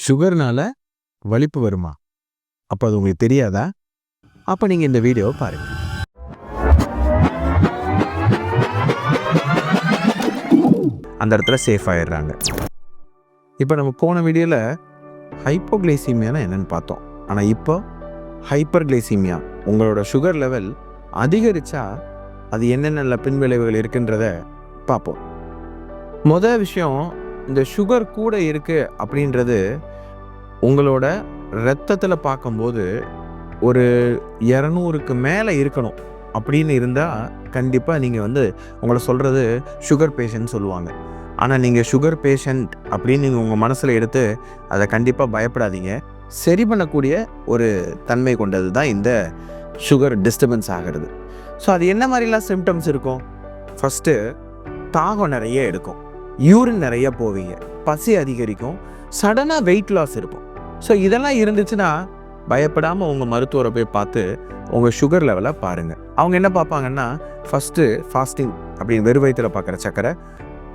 சுகர்னால வலிப்பு வருமா? அப்போ அது உங்களுக்கு தெரியாதா? அப்போ நீங்கள் இந்த வீடியோவை பாருங்கள். அந்த இடத்துல சேஃப் ஆயிடுறாங்க. இப்போ நம்ம போன வீடியோவில் ஹைப்போகிளைசீமியானா என்னென்னு பார்த்தோம். ஆனால் இப்போ ஹைப்பர்கிளைசீமியா, உங்களோட சுகர் லெவல் அதிகரித்தா அது என்னென்ன பின்விளைவுகள் இருக்குன்றத பார்ப்போம். மொதல் விஷயம், இந்த சுகர் கூட இருக்குது அப்படின்றது உங்களோட இரத்தத்தில் பார்க்கும்போது ஒரு 200க்கு மேலே இருக்கணும். அப்படின்னு இருந்தால் கண்டிப்பாக நீங்கள் உங்களை சொல்கிறது சுகர் பேஷண்ட் சொல்லுவாங்க. ஆனால் நீங்கள் சுகர் பேஷண்ட் அப்படின்னு நீங்கள் உங்கள் மனசில் எடுத்து அதை கண்டிப்பாக பயப்படாதீங்க. சரி பண்ணக்கூடிய ஒரு தன்மை கொண்டது தான் இந்த சுகர் டிஸ்டர்பன்ஸ் ஆகிறது. ஸோ அது என்ன மாதிரிலாம் சிம்டம்ஸ் இருக்கும்? ஃபஸ்ட்டு, தாகம் நிறைய எடுக்கும், யூரின் நிறைய போவீங்க, பசி அதிகரிக்கும், சடனாக வெயிட் லாஸ் இருக்கும். ஸோ இதெல்லாம் இருந்துச்சுன்னா பயப்படாமல் உங்கள் மருத்துவரை போய் பார்த்து உங்கள் சுகர் லெவலை பாருங்கள். அவங்க என்ன பார்ப்பாங்கன்னா, ஃபஸ்ட்டு ஃபாஸ்டிங் அப்படின்னு வெறும் வயிற்றில் பார்க்குற சக்கரை,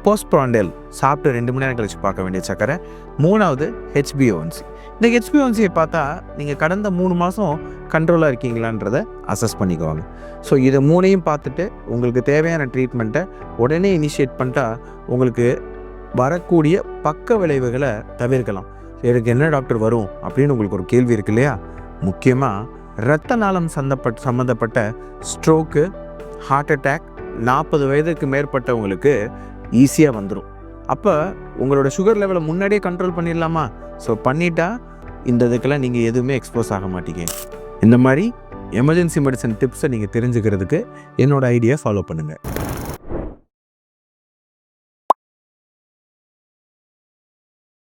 போஸ்ட்ப்ராண்டல் சாப்பிட்டு 2 மணி நேரம் கழிச்சு பார்க்க வேண்டிய சக்கரை, 3வது HbA1c. இந்த HbA1cயை பார்த்தா நீங்கள் கடந்த 3 மாதம் கண்ட்ரோலாக இருக்கீங்களான்றதை அசஸ் பண்ணிக்குவாங்க. ஸோ இதை 3ஐயும் பார்த்துட்டு உங்களுக்கு தேவையான ட்ரீட்மெண்ட்டை உடனே இனிஷியேட் பண்ணிட்டா உங்களுக்கு வரக்கூடிய பக்க விளைவுகளை தவிர்க்கலாம். எனக்கு என்ன டாக்டர் வரும் அப்படின்னு உங்களுக்கு ஒரு கேள்வி இருக்கு இல்லையா? முக்கியமாக இரத்த நாளம் சம்மந்தப்பட்ட ஸ்ட்ரோக்கு, ஹார்ட் அட்டாக் 40 வயதுக்கு மேற்பட்டவங்களுக்கு ஈஸியாக வந்துடும். அப்போ உங்களோட சுகர் லெவலை முன்னாடியே கண்ட்ரோல் பண்ணிடலாமா? ஸோ பண்ணிட்டா இந்த இதுக்கெல்லாம் நீங்கள் எதுவுமே எக்ஸ்போஸ் ஆக மாட்டீங்க. இந்த மாதிரி எமர்ஜென்சி மெடிசன் டிப்ஸை நீங்கள் தெரிஞ்சுக்கிறதுக்கு என்னோடய ஐடியா ஃபாலோ பண்ணுங்கள்.